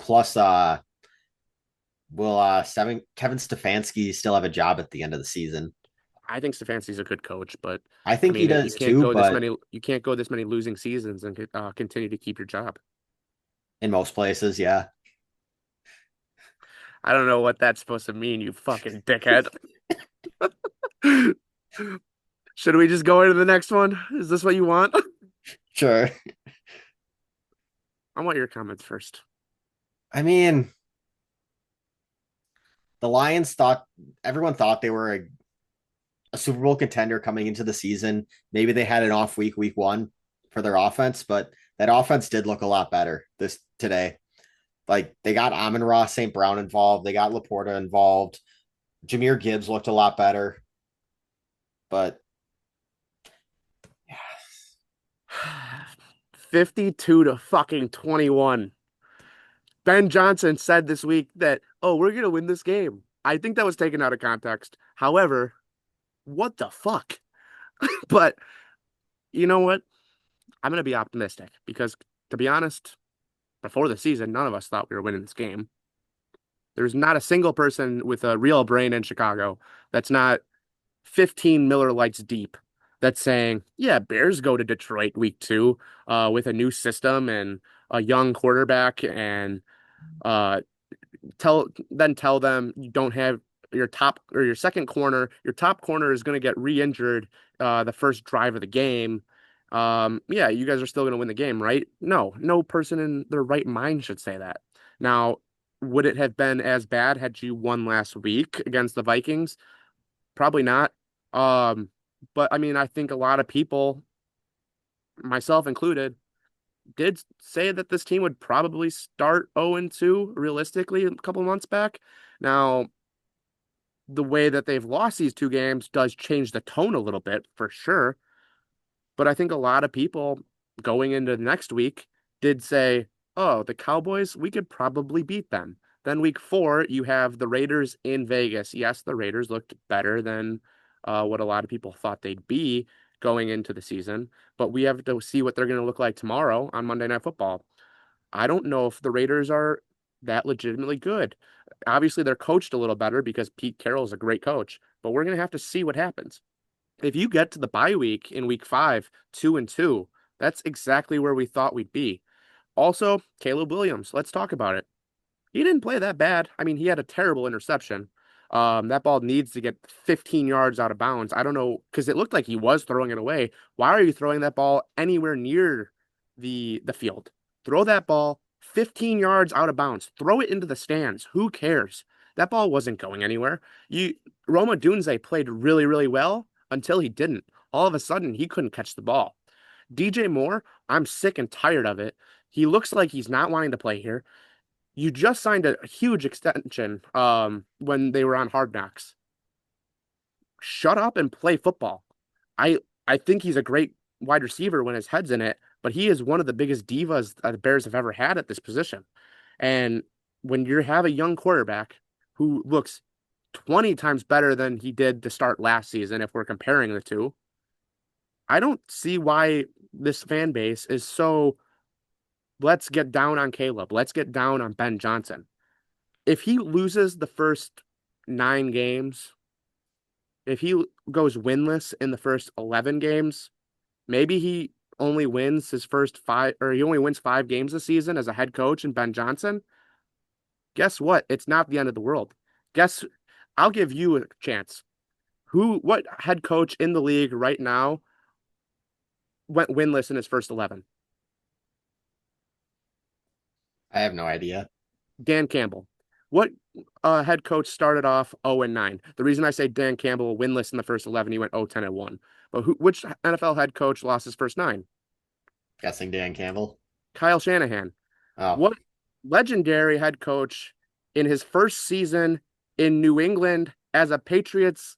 Plus, will Kevin Stefanski still have a job at the end of the season? I think Stefanski's a good coach, but I I think he mean, does too, but you can't go this many losing seasons and continue to keep your job. in most places, yeah. I don't know what that's supposed to mean, you fucking dickhead. Should we just go into the next one? Is this what you want? Sure. I want your comments first. I mean, the Lions thought everyone thought they were a Super Bowl contender coming into the season. Maybe they had an off week 1 for their offense, but that offense did look a lot better this today. Like they got Amon-Ra St. Brown involved, they got Laporta involved. Jahmyr Gibbs looked a lot better, but yeah, 52 to fucking 21. Ben Johnson said this week that, oh, we're going to win this game. I think that was taken out of context. However, what the fuck? But you know what? I'm going to be optimistic because, to be honest, before the season, none of us thought we were winning this game. There's not a single person with a real brain in Chicago that's not 15 Miller Lights deep that's saying, yeah, Bears go to Detroit week 2 with a new system and a young quarterback and uh, tell them you don't have your top or your second corner. Your top corner is going to get re-injured the first drive of the game. Yeah, you guys are still going to win the game, right? No, no person in their right mind should say that. Now, would it have been as bad had you won last week against the Vikings? Probably not. Um, but I mean, I think a lot of people, myself included, did say that this team would probably start 0-2 realistically a couple months back. Now, the way that they've lost these two games does change the tone a little bit for sure. But I think a lot of people going into next week did say, oh, the Cowboys, we could probably beat them. Then week 4, you have the Raiders in Vegas. Yes, the Raiders looked better than what a lot of people thought they'd be going into the season, but we have to see what they're going to look like tomorrow on Monday Night Football. I don't know if the Raiders are that legitimately good. Obviously, they're coached a little better because Pete Carroll is a great coach, but we're going to have to see what happens. If you get to the bye week in week 5, 2-2, that's exactly where we thought we'd be. Also, Caleb Williams, let's talk about it. He didn't play that bad. I mean, he had a terrible interception. That ball needs to get 15 yards out of bounds. I don't know, because it looked like he was throwing it away. Why are you throwing that ball anywhere near the field? Throw that ball 15 yards out of bounds. Throw it into the stands. Who cares? That ball wasn't going anywhere. You Roma Dunze played really, really well until he didn't. All of a sudden, he couldn't catch the ball. DJ Moore, I'm sick and tired of it. He looks like he's not wanting to play here. You just signed a huge extension when they were on Hard Knocks. Shut up and play football. I I think he's a great wide receiver when his head's in it, but he is one of the biggest divas the Bears have ever had at this position. And when you have a young quarterback who looks 20 times better than he did to start last season, if we're comparing the two, I don't see why this fan base is so let's get down on Caleb. Let's get down on Ben Johnson. If he loses the first 9 games, if he goes winless in the first 11 games, maybe he only wins his first 5 or he only wins 5 games this season as a head coach in Ben Johnson. Guess what? It's not the end of the world. Guess I'll give you a chance. What head coach in the league right now went winless in his first 11? I have no idea. Dan Campbell. What head coach started off 0-9? The reason I say Dan Campbell winless in the first 11, he went 0-10-1. But which NFL head coach lost his first 9? Guessing Dan Campbell. Kyle Shanahan. Oh, What legendary head coach in his first season in New England as a Patriots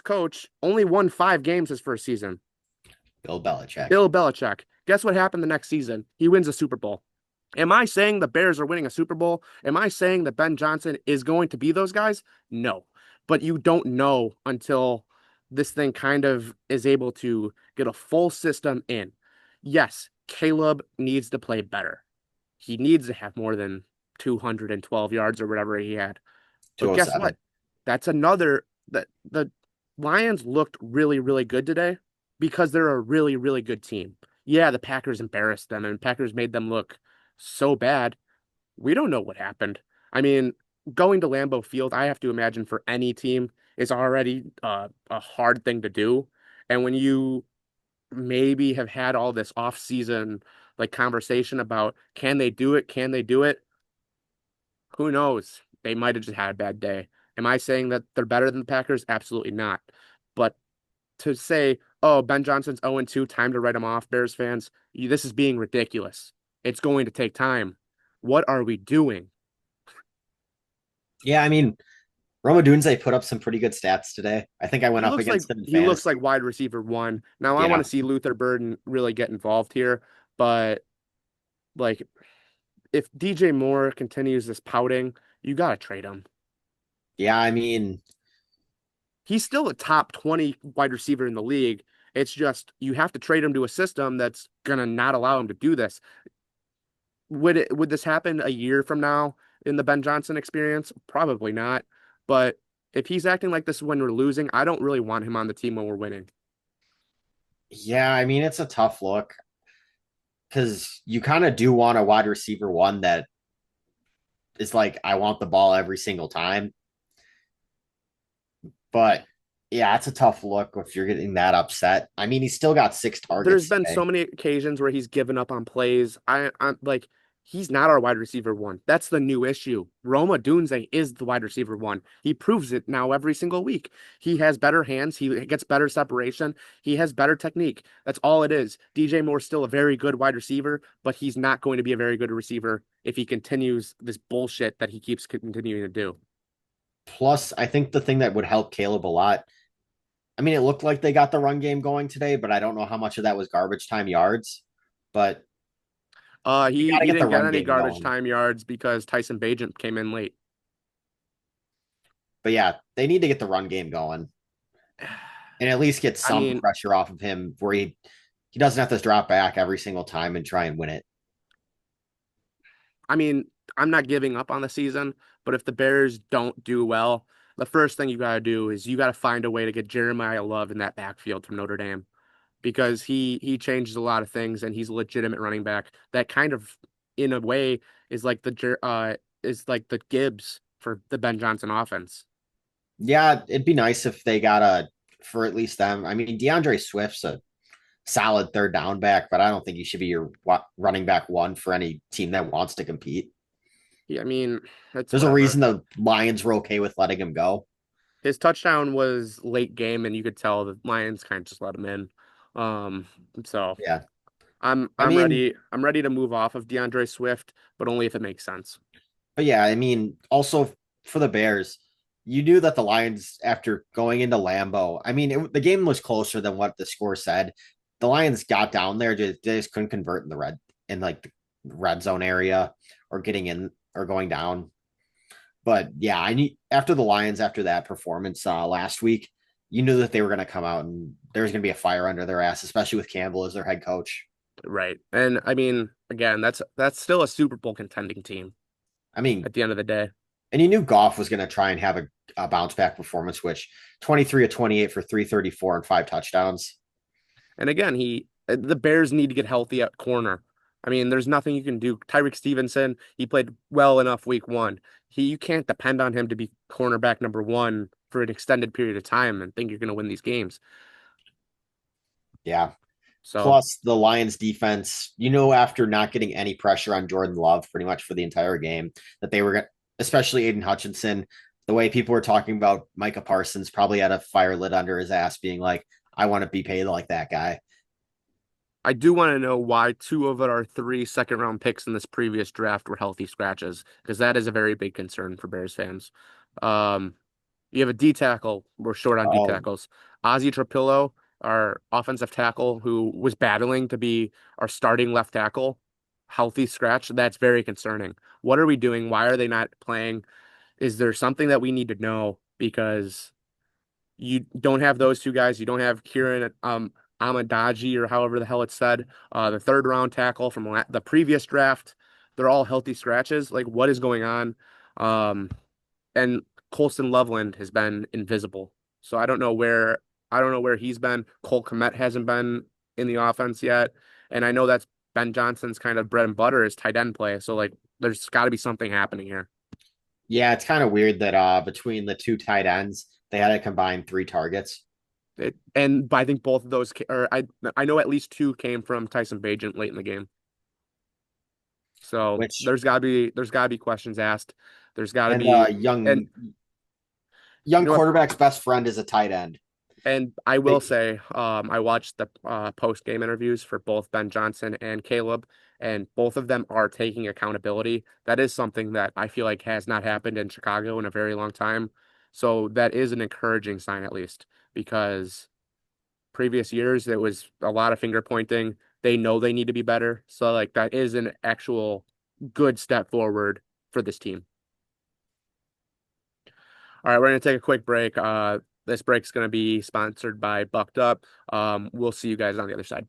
coach only won 5 games his first season? Bill Belichick. Bill Belichick. Guess what happened the next season? He wins a Super Bowl. Am I saying the Bears are winning a Super Bowl? Am I saying that Ben Johnson is going to be those guys? No. But you don't know until this thing kind of is able to get a full system in. Yes, Caleb needs to play better. he needs to have more than 212 yards or whatever he had. But guess 207. what? That's another that the Lions looked really, really good today because they're a really, really good team. Yeah, the Packers embarrassed them and Packers made them look so bad. We don't know what happened. I mean, going to Lambeau Field, I have to imagine for any team is already a hard thing to do. And when you maybe have had all this off-season like conversation about can they do it? Can they do it? Who knows? They might have just had a bad day. Am I saying that they're better than the Packers? Absolutely not. But to say, oh, Ben Johnson's 0-2, time to write him off, Bears fans, this is being ridiculous. It's going to take time. What are we doing? Yeah, I mean, Roma Dunze put up some pretty good stats today. I think I went up against him in He looks like fantasy. wide receiver one. Now I want Yeah. to see Luther Burden really get involved here, but like if DJ Moore continues this pouting, you gotta trade him. Yeah, I mean, He's still a top 20 wide receiver in the league. It's just you have to trade him to a system that's gonna not allow him to do this. Would this happen a year from now in the Ben Johnson experience? Probably not. But if he's acting like this when we're losing, I don't really want him on the team when we're winning. yeah, I mean, it's a tough look because you kind of do want a wide receiver one that is like, I want the ball every single time. But yeah, it's a tough look if you're getting that upset. I mean, he's still got six There's targets been today. so many occasions where he's given up on plays. I'm like, he's not our wide receiver one. That's the new issue. Roma Dunze is the wide receiver one. He proves it now every single week. He has better hands. He gets better separation. He has better technique. That's all it is. DJ Moore's still a very good wide receiver, but he's not going to be a very good receiver if he continues this bullshit that he keeps continuing to do. Plus, I think the thing that would help Caleb a lot. I mean, it looked like they got the run game going today, but I don't know how much of that was garbage time yards. But you got to He get the didn't get run any game garbage going. time yards because Tyson Bagent came in late. But yeah, they need to get the run game going and at least get I some mean, pressure off of him where he doesn't have to drop back every single time and try and win it. I mean, I'm not giving up on the season, but if the Bears don't do well, the first thing you got to do is you got to find a way to get Jeremiah Love in that backfield from Notre Dame because he changes a lot of things and he's a legitimate running back. That kind of, in a way, is like the Gibbs for the Ben Johnson offense. Yeah, it'd be nice if they got a for at least them. I mean, DeAndre Swift's a solid third down back, but I don't think he should be your running back one for any team that wants to compete. I mean, it's There's a whatever. reason the Lions were okay with letting him go. His touchdown was late game, and you could tell the Lions kind of just let him in. Um, so Yeah. I I'm mean, ready. I'm ready to move off of DeAndre Swift, but only if it makes sense. but yeah, I mean, also for the Bears, you knew that the Lions, after going into Lambeau, I mean, the game was closer than what the score said. The Lions got down there, they just couldn't convert in the like the red zone area or getting in or going down. But yeah, I need after the Lions after that performance last week, you knew that they were going to come out and there was going to be a fire under their ass, especially with Campbell as their head coach. Right. And I mean, again, that's still a Super Bowl contending team I mean, at the end of the day. and you knew Goff was going to try and have a bounce back performance, which 23 of 28 for 334 and five touchdowns. And again, the Bears need to get healthy at corner. I mean, there's nothing you can do. Tyreek Stevenson, he played well enough week one. You can't depend on him to be cornerback number one for an extended period of time and think you're going to win these games. Yeah. So Plus the Lions defense, you know, after not getting any pressure on Jordan Love pretty much for the entire game, that they were, especially Aiden Hutchinson, the way people were talking about Micah Parsons probably had a fire lit under his ass, being like, I want to be paid like that guy. I do want to know why two of our three second round picks in this previous draft were healthy scratches, because that is a very big concern for Bears fans. Um, you have a D tackle. We're short on D Oh, tackles. Ozzy Trapillo, our offensive tackle, who was battling to be our starting left tackle, healthy scratch. That's very concerning. What are we doing? Why are they not playing? Is there something that we need to know? Because you don't have those two guys. You don't have Kieran Amadaji or however the hell it's said, the third round tackle from the previous draft. they're all healthy scratches. Like, what is going on? Um, and Colston Loveland has been invisible. So I don't know where he's been. Cole Kmet hasn't been in the offense yet. And I know that's Ben Johnson's kind of bread and butter is tight end play. So like there's got to be something happening here. Yeah, it's kind of weird that between the two tight ends, they had to combine 3 targets, And I think both of those or I know at least two came from Tyson Bagent late in the game. So which there's gotta be questions asked. There's gotta and be and young you know what quarterback's best friend is a tight end. And I will They, say, I watched the post game interviews for both Ben Johnson and Caleb, and both of them are taking accountability. That is something that I feel like has not happened in Chicago in a very long time. So that is an encouraging sign, at least, because previous years it was a lot of finger pointing. They know they need to be better. So, like, that is an actual good step forward for this team. All right, we're going to take a quick break. This break's going to be sponsored by Bucked Up. We'll see you guys on the other side.